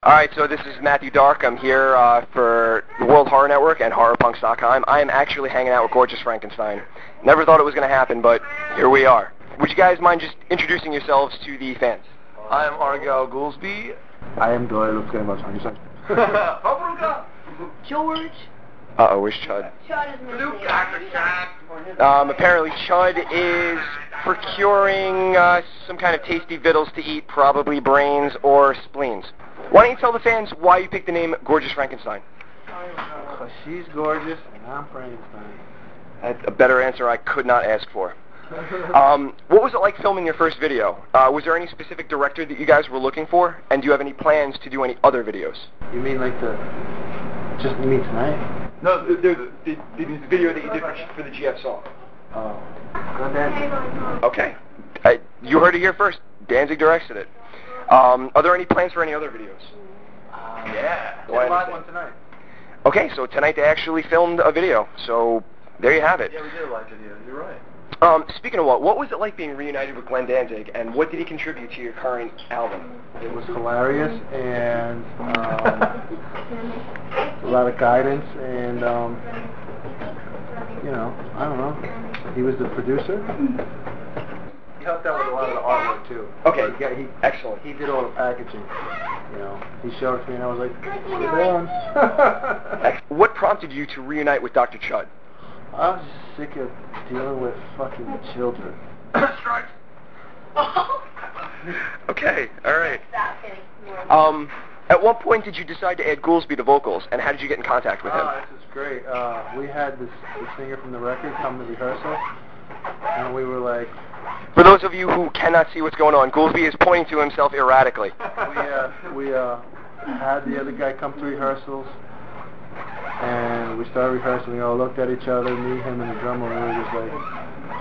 Alright, so this is Matthew Dark. I'm here for the World Horror Network and HorrorPunks.com. I am actually hanging out with gorgeous Frankenstein. Never thought it was going to happen, but here we are. Would you guys mind just introducing yourselves to the fans? I am Goulsby. I am Doyle. George. Uh-oh, where's Chud? Chud is missing. Apparently Chud is procuring some kind of tasty victuals to eat, probably brains or spleens. Why don't you tell the fans why you picked the name Gorgeous Frankenstein? Because she's gorgeous and I'm Frankenstein. That's a better answer I could not ask for. What was it like filming your first video? Was there any specific director that you guys were looking for? And do you have any plans to do any other videos? You mean like just me tonight? No, the video that you did for the GF song. Oh. Glenn. Okay. You heard it here first. Danzig directed it. Are there any plans for any other videos? Yeah. There's a live one tonight. Okay, so tonight they actually filmed a video. So there you have it. Yeah, we did a live video. You're right. Speaking of what was it like being reunited with Glenn Danzig, and what did he contribute to your current album? It was hilarious and a lot of guidance and you know, I don't know. He was the producer. He helped out with a lot of the artwork too. Okay, excellent. He did all the packaging. You know, he showed it to me and I was like, "Get on." What prompted you to reunite with Dr. Chud? I was just sick of dealing with fucking children. Strike. Okay, alright. At what point did you decide to add Goulsby to vocals, and how did you get in contact with him? This is great. We had this singer from the record come to rehearsal, and we were like... For those of you who cannot see what's going on, Goulsby is pointing to himself erratically. We had the other guy come to rehearsals, and we started rehearsing. We all looked at each other, me, him, and the drummer, and we were just like,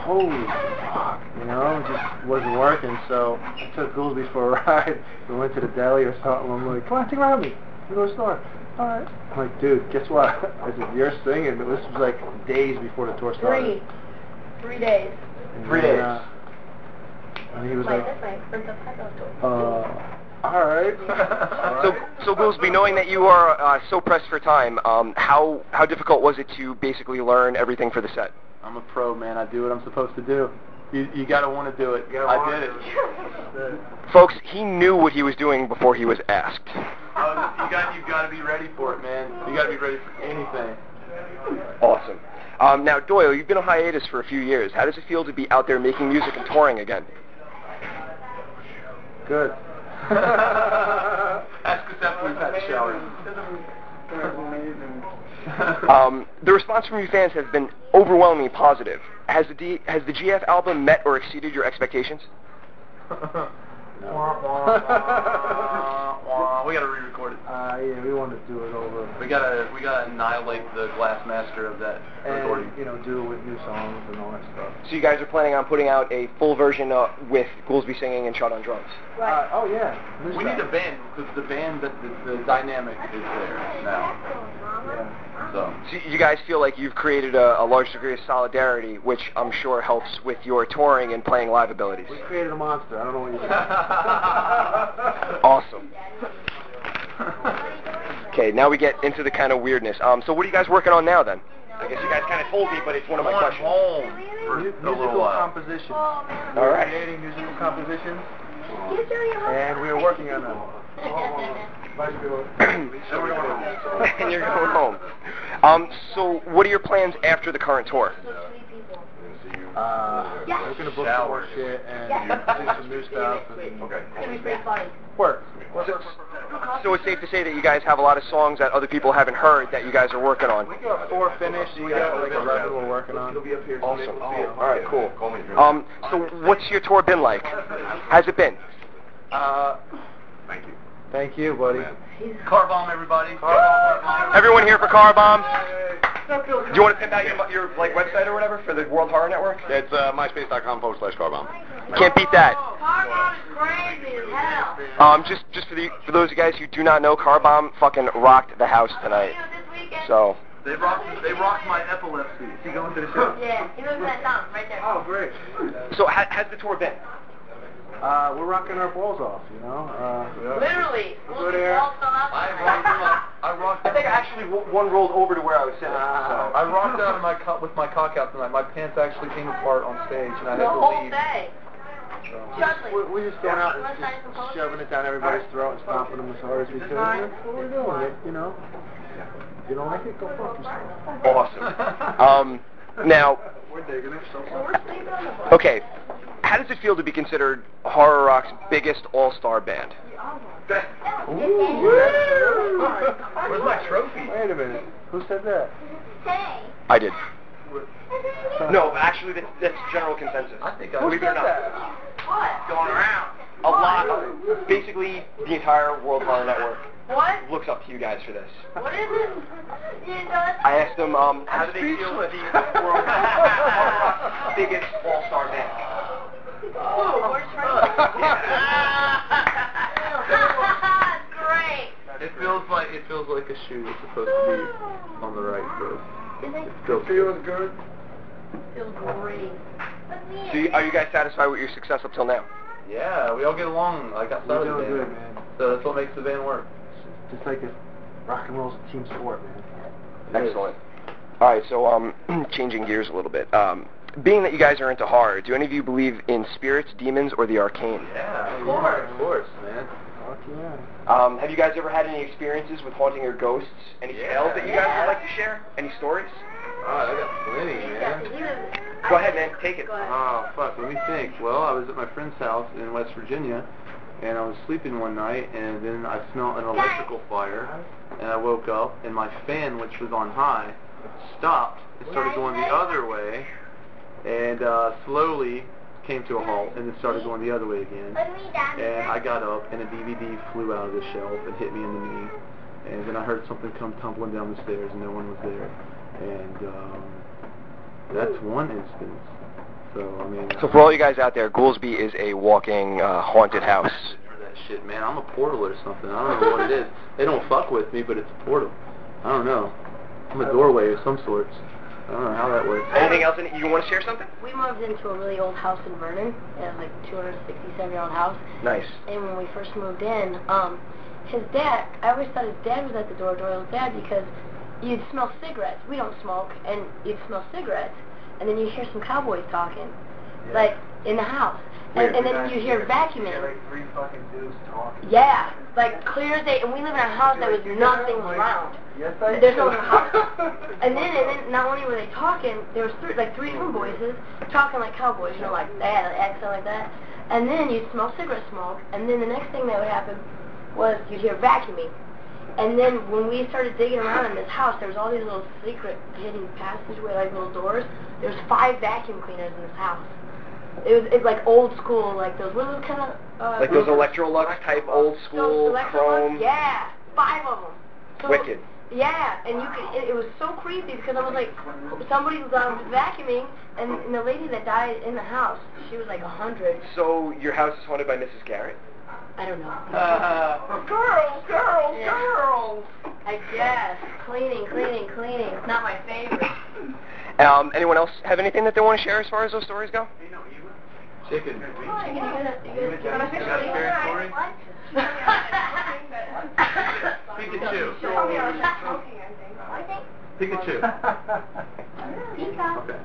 holy fuck, you know, it just wasn't working. So I took Goulsby for a ride. We went to the deli or something. I'm like, come on, take a ride with me. We go to the store. All right. I'm like, dude, guess what? I said, you're singing. But this was like days before the tour started. 3 days. And 3 days. And he was like, all right. So Goulsby, knowing that you are so pressed for time, how difficult was it to basically learn everything for the set? I'm a pro, man. I do what I'm supposed to do. You gotta want to do it. I did it. Folks, he knew what he was doing before he was asked. You gotta be ready for it, man. You gotta be ready for anything. Awesome. Now, Doyle, you've been on hiatus for a few years. How does it feel to be out there making music and touring again? Good. Ask us after we've had a shower. The response from you fans has been overwhelmingly positive. Has the GF album met or exceeded your expectations? We gotta re-record it. Yeah, we want to do it over. We gotta annihilate the glass master of that recording. And, you know, do it with new songs and all that stuff. So you guys are planning on putting out a full version with Goulsby singing and Chud on drums? Right. Oh yeah. We need a band because the dynamic is there now. Yeah. So You guys feel like you've created a large degree of solidarity, which I'm sure helps with your touring and playing live abilities. We created a monster. I don't know what you're saying. Awesome. Okay, now we get into the kind of weirdness. So what are you guys working on now then? I guess you guys kind of told me, but it's one of my questions. Musical compositions. All right. We're creating musical compositions, and we are working on them. And you're going home. So what are your plans after the current tour? We're going to book some more shit and do some new stuff. Work. So it's safe to say that you guys have a lot of songs that other people haven't heard that you guys are working on. We got 4 finished. We got like 11 we're working on. Awesome. All right, cool. So what's your tour been like? Has it been? thank you. Thank you, buddy. Car bomb, everybody. Everyone here for Car Bomb? Do you want to pimp out your like website or whatever for the World Horror Network? It's myspace.com/carbomb. Can't beat that. Car Bomb is crazy as hell. Just for those of you guys who do not know, Car Bomb fucking rocked the house tonight. So. They rocked my epilepsy. Is he going to the show? Yeah, he lives in that town right there. Oh, great. So has the tour been? We're rocking our balls off, you know. Literally. We'll go there. actually one rolled over to where I was sitting. So. I rocked out of with my cock out tonight. My pants actually came apart on stage, and I had The to whole leave. day. So. We're just going out and just shoving it down everybody's throat and stomping them as hard as we can. That's what we're doing, you know. If you don't like it, go fuck yourself. Awesome. Now, okay, how does it feel to be considered Horror Rock's biggest all-star band? Where's my trophy? Wait a minute. Who said that? I did. No, actually, that's general consensus. I think Who said that? What? Going around. A lot of, basically, the entire World Horror Network What? looks up to you guys for this. What is it? I asked them, how do they feel to be World Horror Rock's biggest all-star band? Where's Great. It feels like a shoe that's supposed to be on the right foot. Feels good. Feels great. So are you guys satisfied with your success up till now? Yeah, we all get along like outside of the We're band. doing good, man. So that's what makes the band work. Just like a rock and roll's a team sport, man. Excellent. All right, so changing gears a little bit. Being that you guys are into horror, do any of you believe in spirits, demons, or the arcane? Yeah, Of course. Of course, man. Fuck yeah. Have you guys ever had any experiences with haunting or ghosts? Any tales that you guys would like to share? Any stories? Oh, I got plenty, man. Go ahead, man. Take it. Oh, fuck, let me think. Well, I was at my friend's house in West Virginia, and I was sleeping one night, and then I smelled an electrical fire, and I woke up, and my fan, which was on high, stopped and started going the other way, and slowly came to a halt, and then started going the other way again. And I got up, and a DVD flew out of the shelf and hit me in the knee, and then I heard something come tumbling down the stairs, and no one was there. And that's one instance. So, I mean... So for all you guys out there, Goulsby is a walking haunted house. For that shit, man. I'm a portal or something. I don't know what it is. They don't fuck with me, but it's a portal. I don't know. I'm a doorway of some sorts. I don't know how that works. Anything else? You want to share something? We moved into a really old house in Vernon. It was like a 267-year-old house. Nice. And when we first moved in, his dad, I always thought his dad was at the door, Doyle's dad, because you'd smell cigarettes. We don't smoke, and you'd smell cigarettes, and then you'd hear some cowboys talking, like, in the house. And then you hear vacuuming. Like 3 fucking dudes talking. Yeah, like clear as day, and we live in a house that was nothing around. Yes, I There's do. no house. And then not only were they talking, there was three different voices talking like cowboys, you know, like they had an accent like that. And then you'd smell cigarette smoke, and then the next thing that would happen was you'd hear vacuuming. And then when we started digging around in this house, there was all these little secret hidden passageway, like little doors. There was 5 vacuum cleaners in this house. It's like old school, like those, what are those kind of... like those Electrolux type old school chrome... Yeah, 5 of them. So, Wicked. Yeah, and you could, it was so creepy because I was like, somebody was vacuuming, and the lady that died in the house, she was like 100. So your house is haunted by Mrs. Garrett? I don't know. Girls! I guess. Cleaning. It's not my favorite. Anyone else have anything that they want to share as far as those stories go? Chicken. You want to Pikachu. Pikachu. Okay.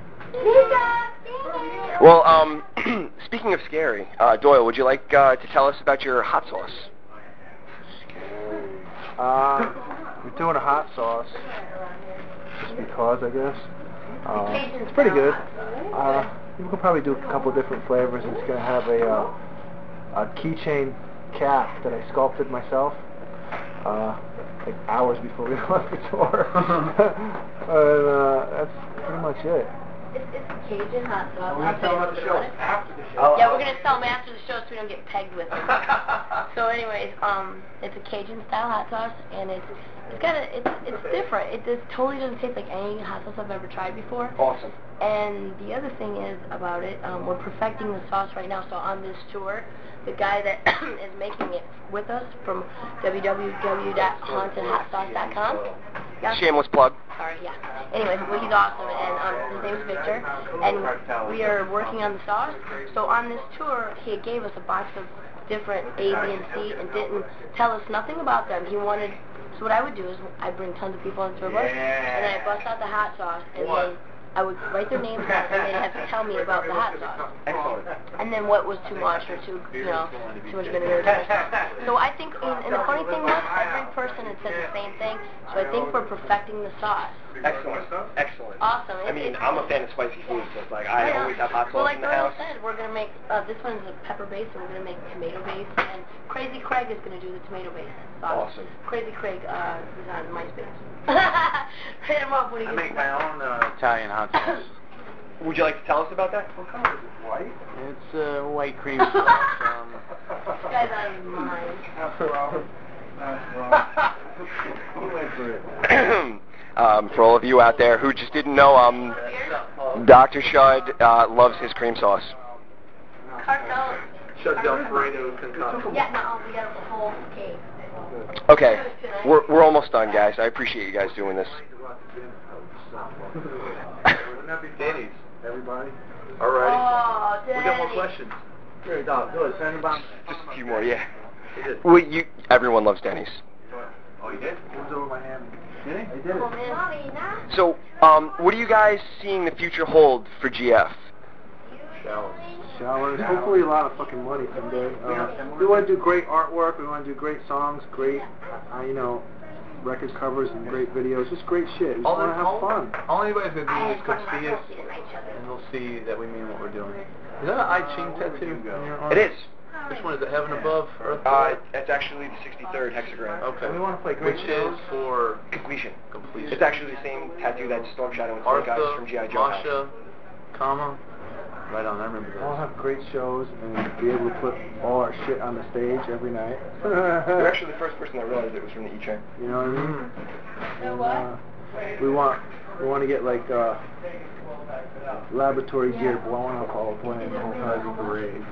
Well, speaking of scary, Doyle, would you like to tell us about your hot sauce? We're doing a hot sauce. Just because, I guess. It's pretty good. We could probably do a couple different flavors. It's going to have a keychain cap that I sculpted myself. Like hours before we left the tour. That's pretty much it. It's Cajun hot sauce. We're going to tell them about the show after the show. Yeah, we're going to sell them after the show so we don't get pegged with them. So anyways, it's a Cajun style hot sauce, and it's different. It just totally doesn't taste like any hot sauce I've ever tried before. Awesome. And the other thing is about it, we're perfecting the sauce right now. So on this tour, the guy that is making it with us from www.hauntedhotsauce.com. Shameless plug. Sorry, yeah. Anyways, well, he's awesome, and his name's Victor, and we are working on the sauce. So on this tour, he gave us a box of different A, B, and C, and didn't tell us nothing about them. He wanted So what I would do is I bring tons of people into a bus, and then I bust out the hot sauce, and then I would write their names down, and they'd have to tell me about the hot sauce. Excellent. And then what was too much or too much vinegar. So I think, and the funny thing was, every person had said the same thing. So I think we're perfecting the sauce. Excellent. Excellent. Awesome. I mean, I'm a fan of spicy food, so it's like I always have hot sauce well, like in the Doyle house. said, we're gonna make this one's a pepper base, and we're gonna make tomato base, and Crazy Craig is gonna do the tomato base sauce. Awesome. Crazy Craig, he's on MySpace. Hit him up when he I gets make my own Italian hot sauce. Would you like to tell us about that? What color is it? White? It's white cream sauce. This guy's out of his mind. That's wrong. That's wrong. Who went for it? For all of you out there who just didn't know, Dr. Chud loves his cream sauce. Cartel. Chud's Alfredo concoction. Yeah, no, we got a whole cake. Okay, we're almost done, guys. I appreciate you guys doing this. Wouldn't that be Danny's. Everybody? Alrighty. Oh, We got more Danny. questions. Here, dog, go ahead, send them by. Just a few more, yeah. He did. Well, everyone loves Denny's. Oh, you did? It was over my hand. Did he? I did Oh, it. man. So, what are you guys seeing the future hold for GF? Showers. Hopefully a lot of fucking money someday. We want to do great artwork. We want to do great songs, great, record covers and great videos. Just great shit. We just want to have fun. All anybody's going to do is come see us, and they'll see that we mean what we're doing. Is that an I Ching tattoo on your arm? It is. Which one is it? Heaven above, earth below? It's actually the 63rd hexagram. Okay. We want to play great Which shows. is for Completion. completion. It's actually the same tattoo that Storm Shadow and Storm guys from G.I. Joe have. Masha, comma. Right on, I remember We'll that. have great shows and be able to put all our shit on the stage every night. You're actually the first person that realized it was from the E-Train. You know what I mean? So what? We want to get like laboratory gear blowing up all the plane the whole time. Great. Does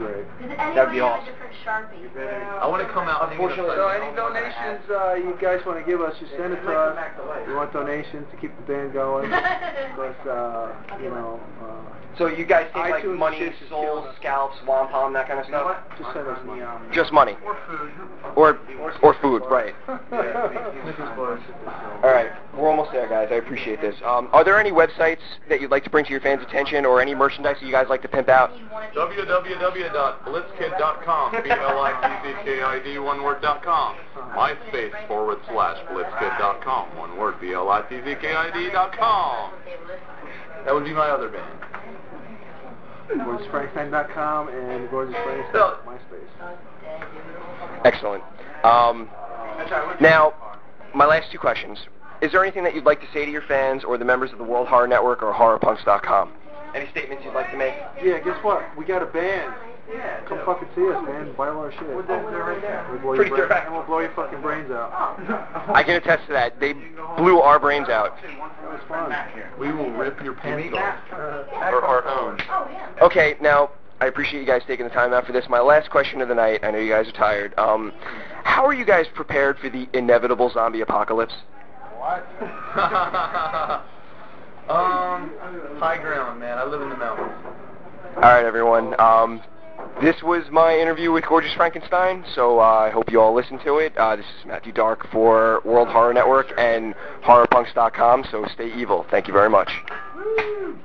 That'd be anybody have awesome. a different Sharpie? I want to come out and Unfortunately, So any donations you guys want to give us, just send it to us. We want donations to keep the band going. Because, So you guys take like iTunes money, shit's just souls, killing us. scalps, wampum, that kind of stuff? just send us money. Just money. Or food. Or food, right. Yeah. Alright, we're almost there, guys. I appreciate this. Are there any websites that you'd like to bring to your fans' attention or any merchandise that you guys like to pimp out? www.blitzkid.com, blitzkid, one word.com, MySpace/blitzkid.com, one word, blitzkid.com. That would be my other band. GorgeousFrankenstein.com and GorgeousFrankenstein MySpace. Excellent. Now, my last two questions. Is there anything that you'd like to say to your fans or the members of the World Horror Network or HorrorPunks.com? Any statements you'd like to make? Yeah, guess what? We got a band. Come fucking see us, man. Buy all our shit. We'll blow Pretty your direct. and we'll blow your fucking brains out. I can attest to that. They blew our brains out. That was fun. We will rip your pants off. Or our own. Okay, now, I appreciate you guys taking the time out for this. My last question of the night, I know you guys are tired. How are you guys prepared for the inevitable zombie apocalypse? What? High ground, man. I live in the mountains. Alright, everyone. This was my interview with Gorgeous Frankenstein, so I hope you all listen to it. This is Matthew Dark for World Horror Network and HorrorPunks.com, so stay evil. Thank you very much. Woo!